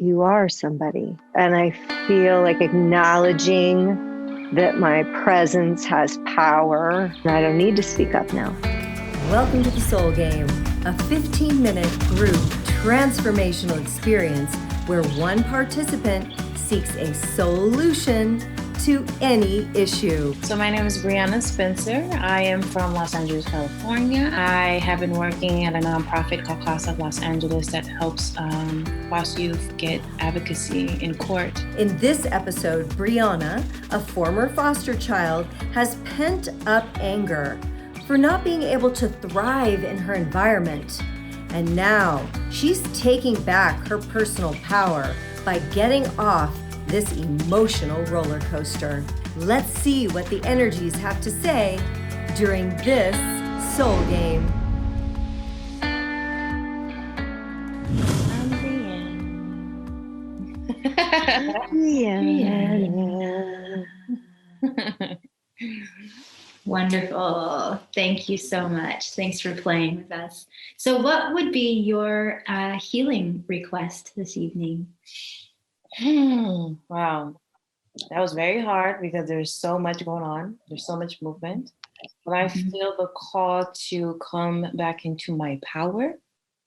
you are somebody. And I feel like acknowledging that my presence has power. I don't need to speak up now. Welcome to the Soul Game, a 15-minute group transformational experience where one participant seeks a solution to any issue. So my name is Briana Spencer. I am from Los Angeles, California. I have been working at a nonprofit called Casa Los Angeles that helps foster youth get advocacy in court. In this episode, Briana, a former foster child, has pent up anger for not being able to thrive in her environment. And now she's taking back her personal power by getting off this emotional roller coaster. Let's see what the energies have to say during this Soul Game. Wonderful. Thank you so much. Thanks for playing with us. So what would be your healing request this evening? Wow. That was very hard because there's so much going on. There's so much movement. But I feel the call to come back into my power.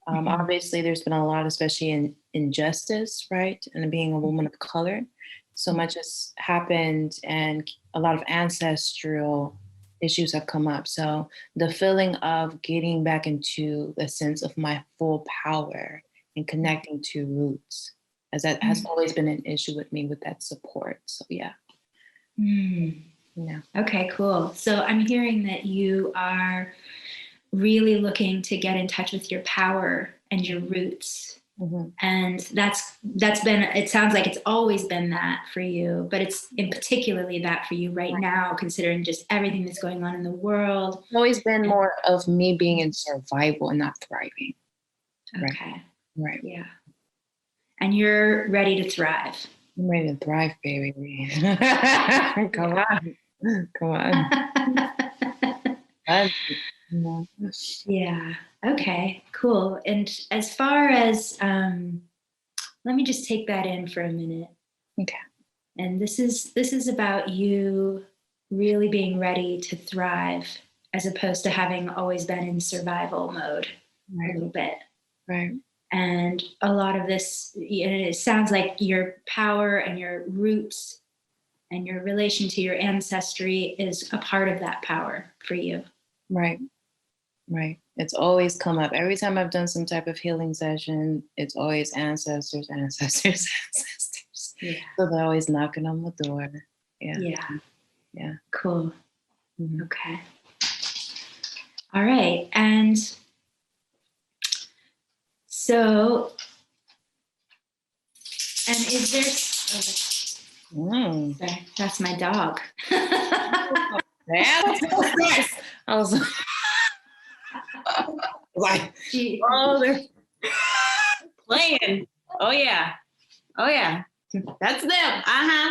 Obviously, there's been a lot, especially in injustice, right? And being a woman of color. So much has happened and a lot of ancestral issues have come up. So the feeling of getting back into the sense of my full power and connecting to roots, as that has always been an issue with me with that support. So yeah. Yeah. Okay, cool. So I'm hearing that you are really looking to get in touch with your power and your roots. And that's been, it sounds like it's always been that for you, but it's in particularly that for you right now, considering just everything that's going on in the world. It's always been more of me being in survival and not thriving. Okay. Right. Yeah. And you're ready to thrive. I'm ready to thrive, baby. Come on. Yeah. Okay, cool. And as far as, let me just take that in for a minute. Okay. And this is about you really being ready to thrive as opposed to having always been in survival mode a little bit. Right. And a lot of this, it sounds like your power and your roots and your relation to your ancestry is a part of that power for you. Right. It's always come up. Every time I've done some type of healing session, it's always ancestors. Yeah. So they're always knocking on the door. Yeah. Cool. Okay. All right. And so, and is there, sorry, that's my dog. Yeah, I was like, they're playing. Oh yeah. That's them.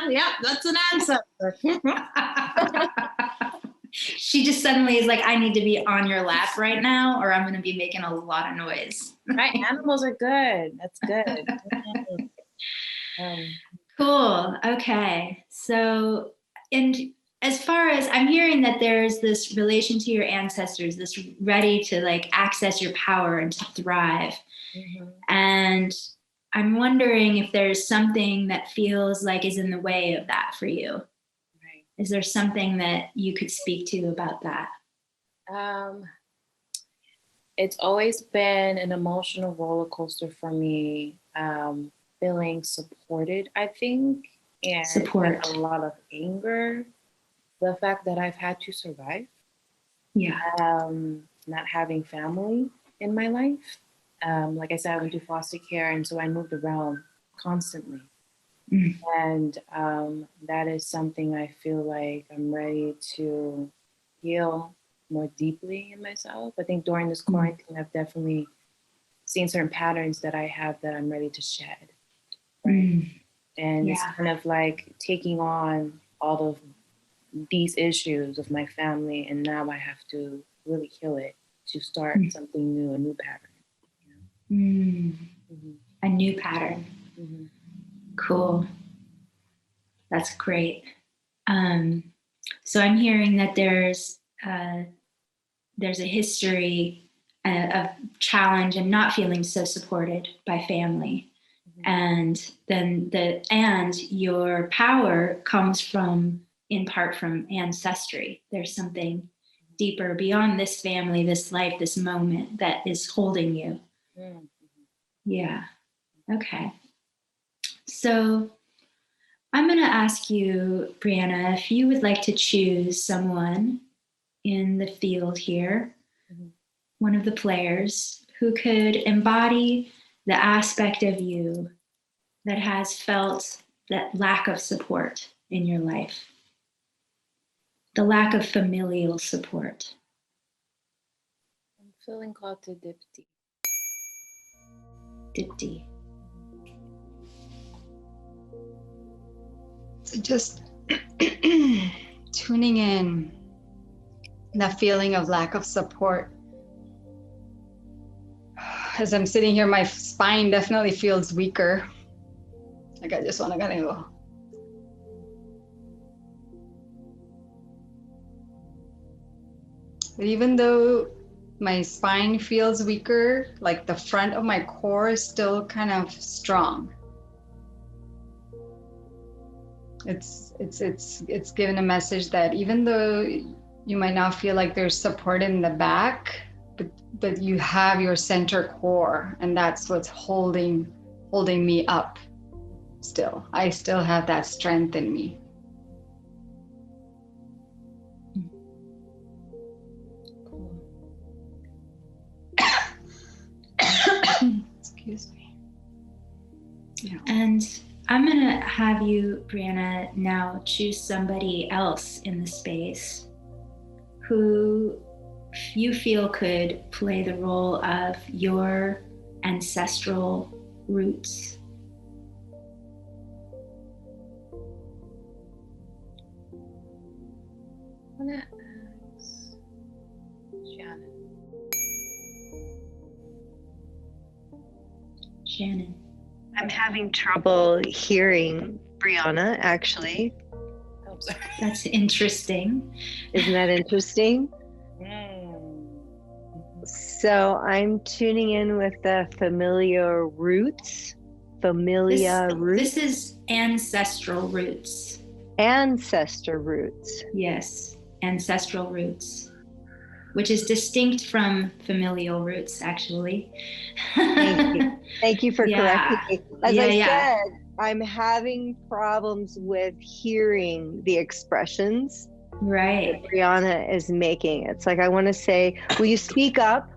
Yep, that's an ancestor. She just suddenly is like, I need to be on your lap right now, or I'm going to be making a lot of noise. Right, animals are good. That's good. Cool. Okay. So, and as far as I'm hearing that there's this relation to your ancestors, this ready to like access your power and to thrive. And I'm wondering if there's something that feels like is in the way of that for you. Right. Is there something that you could speak to about that? It's always been an emotional roller coaster for me, feeling supported, I think, and support. A lot of anger. The fact that I've had to survive. Yeah. Not having family in my life. Like I said, I went to foster care, and so I moved around constantly. And that is something I feel like I'm ready to heal more deeply in myself. I think during this quarantine, I've definitely seen certain patterns that I have that I'm ready to shed. Right. And it's kind of like taking on all of these issues of my family, and now I have to really heal it to start something new, a new pattern. A new pattern. Cool. That's great. So I'm hearing that there's a history of challenge and not feeling so supported by family. And then your power comes in part from ancestry. There's something deeper beyond this family, this life, this moment that is holding you. Yeah. Okay. So I'm going to ask you, Briana, if you would like to choose someone in the field here, one of the players who could embody the aspect of you that has felt that lack of support in your life, the lack of familial support. I'm feeling called to Dipti. Dipti. So just tuning in that feeling of lack of support. As I'm sitting here, my spine definitely feels weaker. Like I just want to kind of go. But even though my spine feels weaker, like the front of my core is still kind of strong. It's given a message that even though you might not feel like there's support in the back, but you have your center core, and that's what's holding me up. Still, I still have that strength in me. Excuse me. Yeah. And I'm going to have you, Briana, now choose somebody else in the space who you feel could play the role of your ancestral roots. I'm gonna ask Shannon. I'm having trouble hearing Briana, actually. Oh, sorry. That's interesting. Isn't that interesting? So I'm tuning in with the familiar roots. This is ancestral roots. Ancestor roots. Yes, ancestral roots, which is distinct from familial roots, actually. Thank you. Thank you for correcting me. As I said, I'm having problems with hearing the expressions right. that Briana is making. It's like I want to say, will you speak up?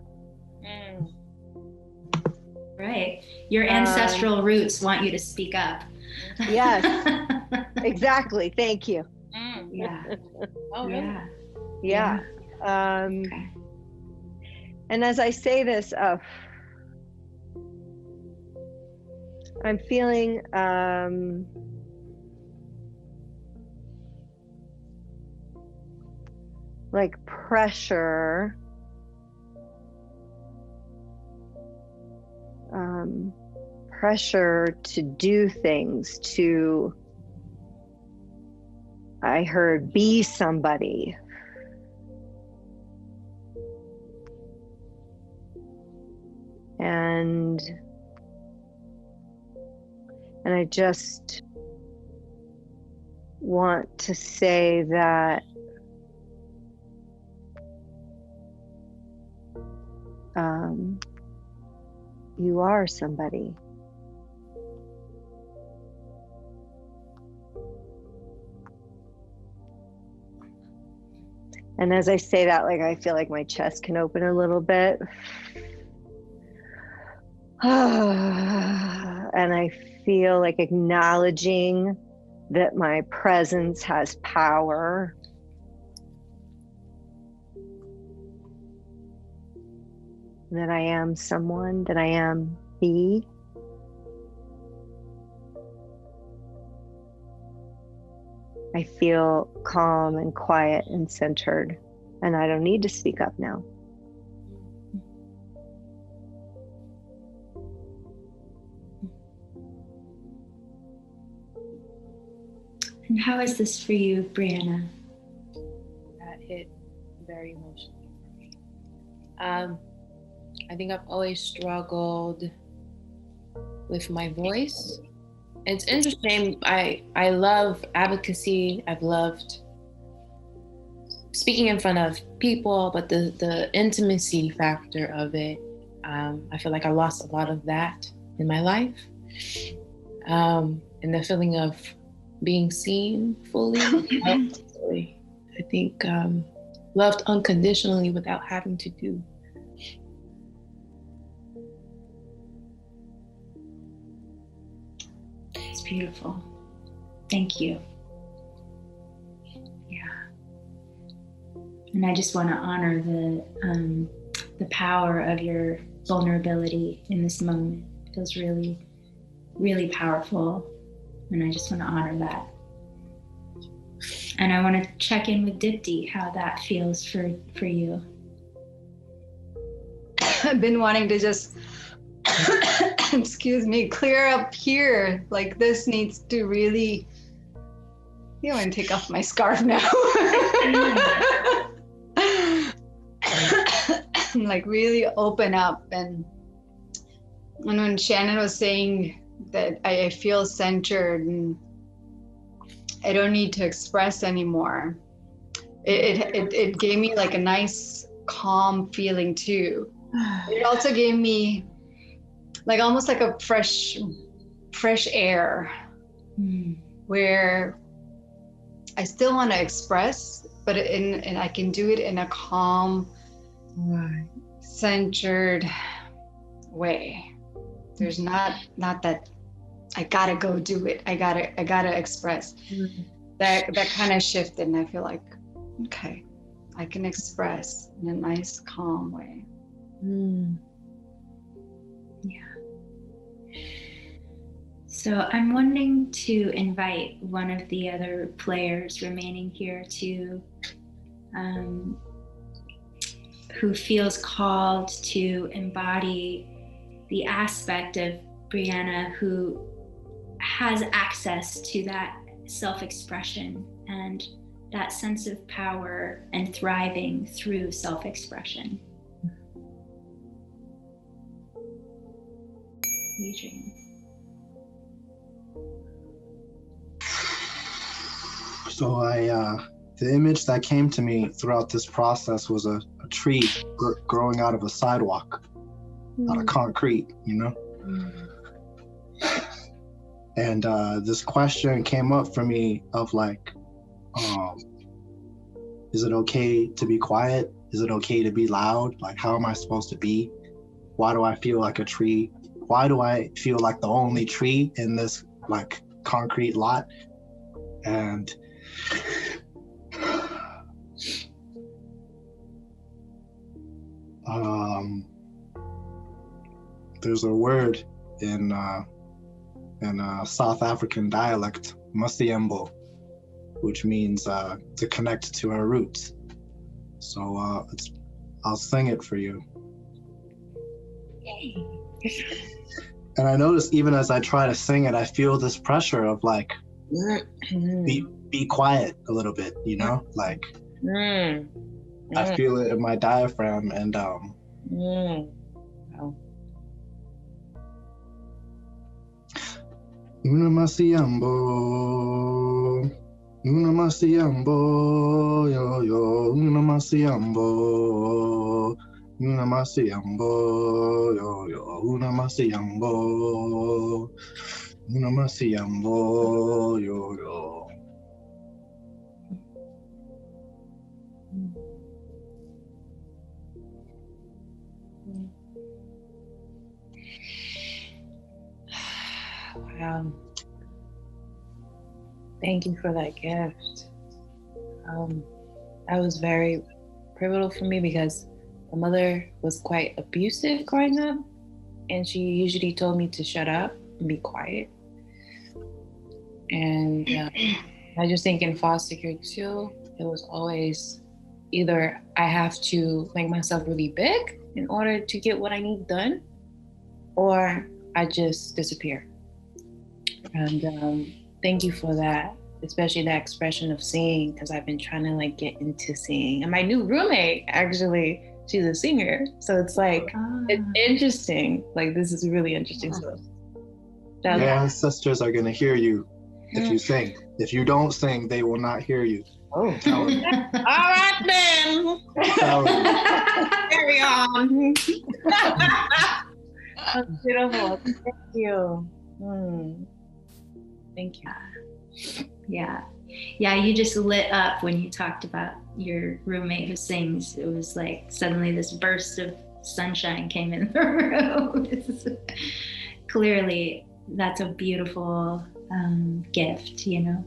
Right. Your ancestral roots want you to speak up. Yes, exactly. Thank you. Yeah. Oh, really? Yeah. Okay. And as I say this, I'm feeling like pressure, pressure to do things, to, I heard, be somebody. And I just want to say that you are somebody. And as I say that, like, I feel like my chest can open a little bit. And I feel like acknowledging that my presence has power. That I am someone, that I am he. I feel calm and quiet and centered, and I don't need to speak up now. And how is this for you, Briana? That hit very emotionally for me. I think I've always struggled with my voice. It's interesting. I love advocacy. I've loved speaking in front of people, but the intimacy factor of it, I feel like I lost a lot of that in my life. And the feeling of being seen fully. I think loved unconditionally without having to do. It's beautiful. Thank you. Yeah. And I just want to honor the power of your vulnerability in this moment. It feels really, really powerful. And I just want to honor that. And I want to check in with Dipti, how that feels for you. I've been wanting to just, excuse me, clear up here. Like this needs to really, I want to take off my scarf now. Like really open up. And when Shannon was saying that I feel centered and I don't need to express anymore, it gave me like a nice calm feeling too. It also gave me like almost like a fresh air, where I still want to express, but and I can do it in a calm, centered way. There's not that I gotta go do it. I gotta express. That kind of shifted, and I feel like, okay, I can express in a nice, calm way. Yeah. So I'm wanting to invite one of the other players remaining here to, who feels called to embody the aspect of Briana who has access to that self-expression and that sense of power and thriving through self-expression. Eugene. So the image that came to me throughout this process was a tree growing out of a sidewalk, out of concrete, you know? And this question came up for me of like, is it okay to be quiet? Is it okay to be loud? Like, how am I supposed to be? Why do I feel like a tree? Why do I feel like the only tree in this like concrete lot? And there's a word in South African dialect, masiembo, which means to connect to our roots. So I'll sing it for you. And I notice even as I try to sing it, I feel this pressure of like, be quiet a little bit, you know? Like, I feel it in my diaphragm and Una masiambo, yo yo, una masiambo, yo yo, una masiambo, yo yo. Wow. Thank you for that gift. That was very pivotal for me because my mother was quite abusive growing up, and she usually told me to shut up and be quiet. And I just think in foster care too, it was always either I have to make myself really big in order to get what I need done, or I just disappear. And thank you for that. especially that expression of seeing, because I've been trying to like get into singing. And my new roommate, actually, she's a singer. So it's like, it's interesting. Like, this is really interesting. So Your ancestors are going to hear you if you sing. If you don't sing, they will not hear you. Oh, all right then. Carry on. That's beautiful. Thank you. Thank you. Yeah. Yeah, you just lit up when you talked about your roommate who sings. It was like suddenly this burst of sunshine came in the room. Clearly, that's a beautiful gift, you know,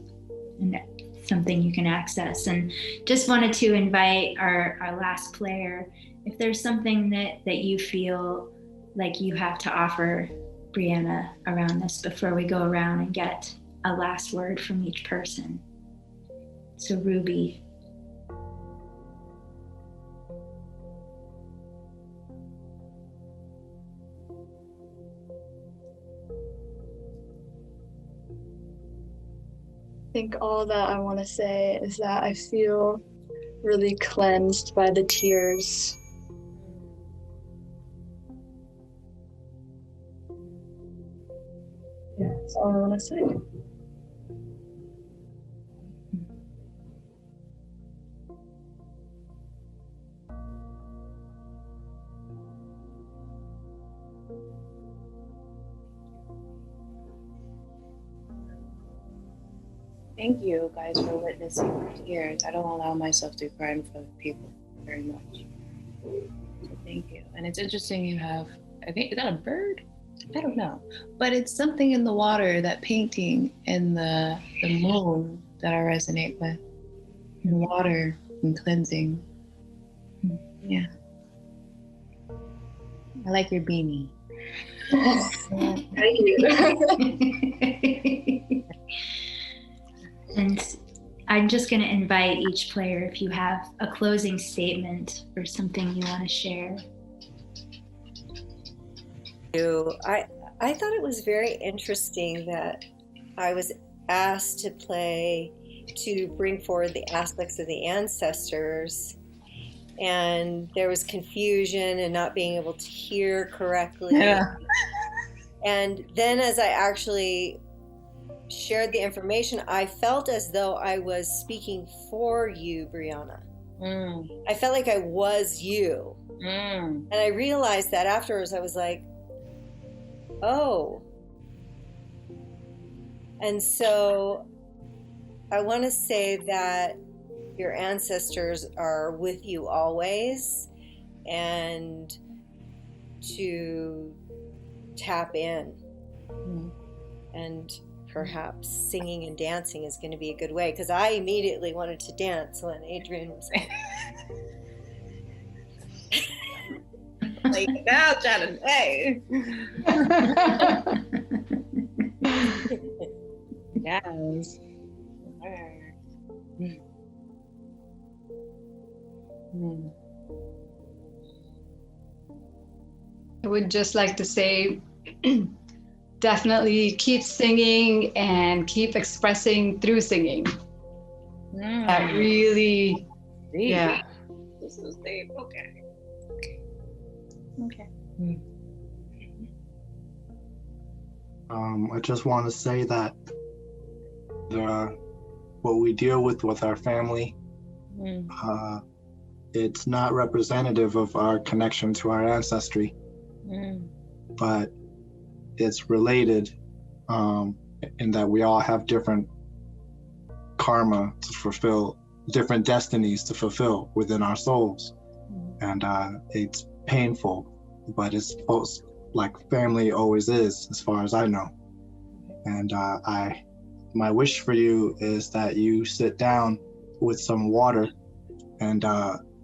and something you can access. And just wanted to invite our last player, if there's something that you feel like you have to offer, Briana, around this before we go around and get a last word from each person. So Ruby. I think all that I want to say is that I feel really cleansed by the tears. Yeah, that's all I want to say. Thank you guys for witnessing my tears. I don't allow myself to cry in front of people very much. So thank you. And it's interesting you have, I think, is that a bird? I don't know. But it's something in the water, that painting and the moon that I resonate with. And water and cleansing. Yeah. I like your beanie. Thank you. And I'm just going to invite each player, if you have a closing statement or something you want to share. I thought it was very interesting that I was asked to bring forward the aspects of the ancestors, and there was confusion and not being able to hear correctly. Yeah. And then as I actually shared the information, I felt as though I was speaking for you, Briana. I felt like I was you. And I realized that afterwards. I was like, oh. And so I want to say that your ancestors are with you always, and to tap in. And perhaps singing and dancing is going to be a good way, because I immediately wanted to dance when Adrian was like, now trying to say. Yes. I would just like to say, definitely keep singing and keep expressing through singing. That really, Deep. yeah. This is deep. Okay. I just want to say that what we deal with our family, it's not representative of our connection to our ancestry, but it's related in that we all have different karma to fulfill, different destinies to fulfill within our souls. And it's painful, but it's like family always is, as far as I know. And my wish for you is that you sit down with some water and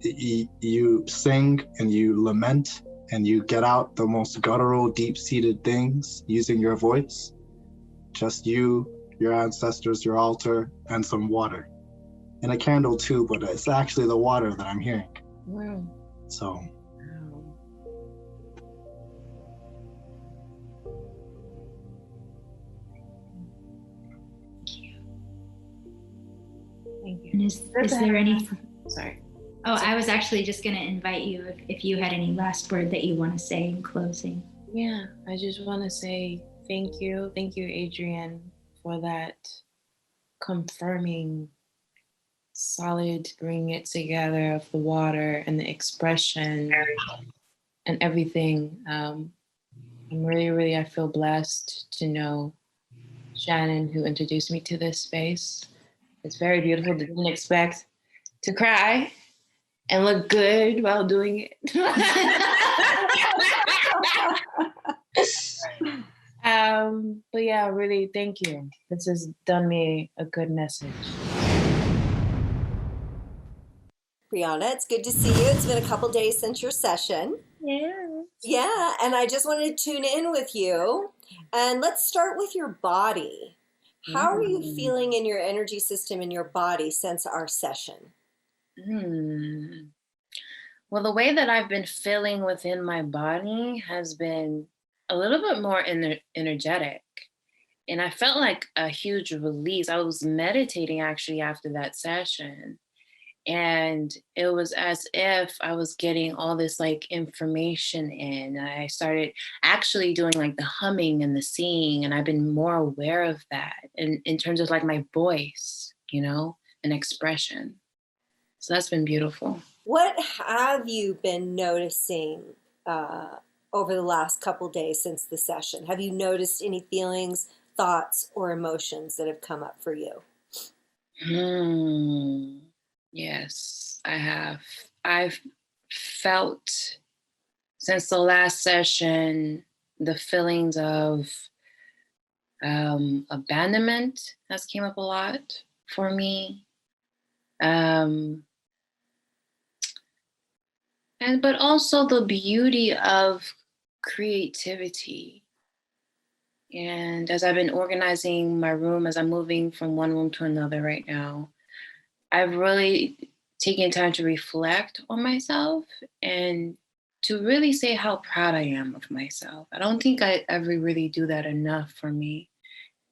you sing and you lament and you get out the most guttural, deep-seated things using your voice. Just you, your ancestors, your altar, and some water. And a candle too, but it's actually the water that I'm hearing. Wow. So. And is there any? Sorry. Oh, I was actually just going to invite you if you had any last word that you want to say in closing. Yeah, I just want to say thank you. Thank you, Adrienne, for that confirming, solid bringing it together of the water and the expression and everything. I'm really, I feel blessed to know Shannon, who introduced me to this space. It's very beautiful. Didn't expect to cry and look good while doing it. But yeah, really, thank you. This has done me a good message. Briana, it's good to see you. It's been a couple days since your session. Yeah, and I just wanted to tune in with you. And let's start with your body. How are you feeling in your energy system in your body since our session? Well, the way that I've been feeling within my body has been a little bit more energetic. And I felt like a huge release. I was meditating actually after that session. And it was as if I was getting all this like information in. I started actually doing like the humming and the singing, and I've been more aware of that in terms of like my voice, you know, and expression. So that's been beautiful. What have you been noticing over the last couple days since the session? Have you noticed any feelings, thoughts, or emotions that have come up for you? Yes, I have. I've felt since the last session the feelings of abandonment has came up a lot for me. But also the beauty of creativity. And as I've been organizing my room, as I'm moving from one room to another right now, I've really taken time to reflect on myself and to really say how proud I am of myself. I don't think I ever really do that enough for me.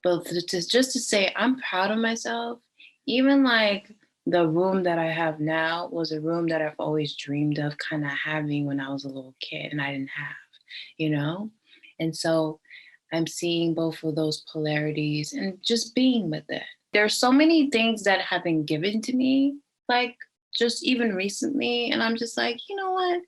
But just to say I'm proud of myself, even like the room that I have now was a room that I've always dreamed of kind of having when I was a little kid and I didn't have, you know? And so I'm seeing both of those polarities and just being with it. There are so many things that have been given to me, like just even recently. And I'm just like, you know what?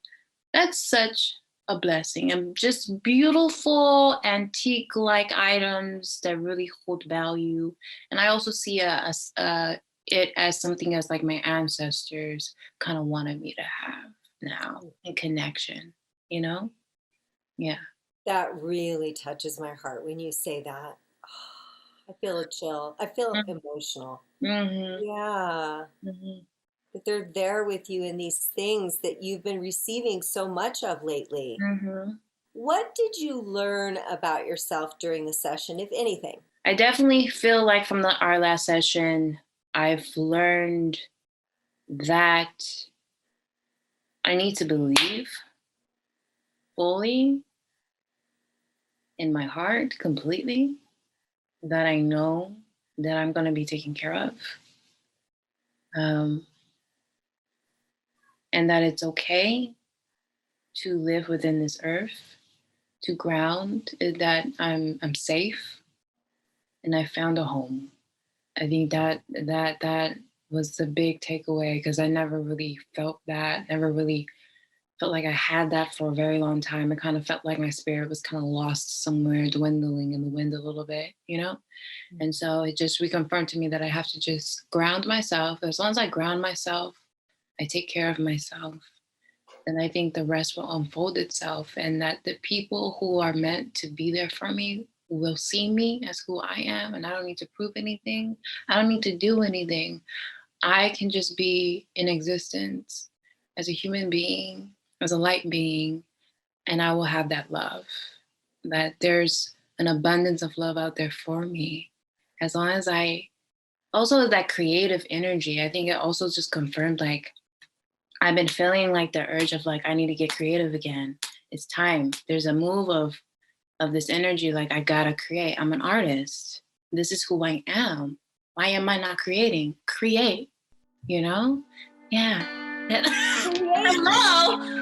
That's such a blessing. And just beautiful antique-like items that really hold value. And I also see it as something as like my ancestors kind of wanted me to have now in connection, you know? Yeah. That really touches my heart when you say that. I feel a chill. I feel emotional. Mm-hmm. Yeah. Mm-hmm. That they're there with you in these things that you've been receiving so much of lately. Mm-hmm. What did you learn about yourself during the session, if anything? I definitely feel like from our last session, I've learned that I need to believe fully in my heart completely that I know that I'm going to be taken care of. And that it's okay to live within this earth, to ground, that I'm safe and I found a home. I think that was the big takeaway because I never really felt that, never really felt like I had that for a very long time. It kind of felt like my spirit was kind of lost somewhere, dwindling in the wind a little bit, you know? And so it just reconfirmed to me that I have to just ground myself. As long as I ground myself, I take care of myself, then I think the rest will unfold itself, and that the people who are meant to be there for me will see me as who I am, and I don't need to prove anything. I don't need to do anything. I can just be in existence as a human being, as a light being, and I will have that love, that there's an abundance of love out there for me. As long as I, also that creative energy, I think it also just confirmed like, I've been feeling like the urge of like, I need to get creative again. It's time. There's a move of this energy, like I gotta create. I'm an artist. This is who I am. Why am I not creating? Create. you know? Yeah. Hello.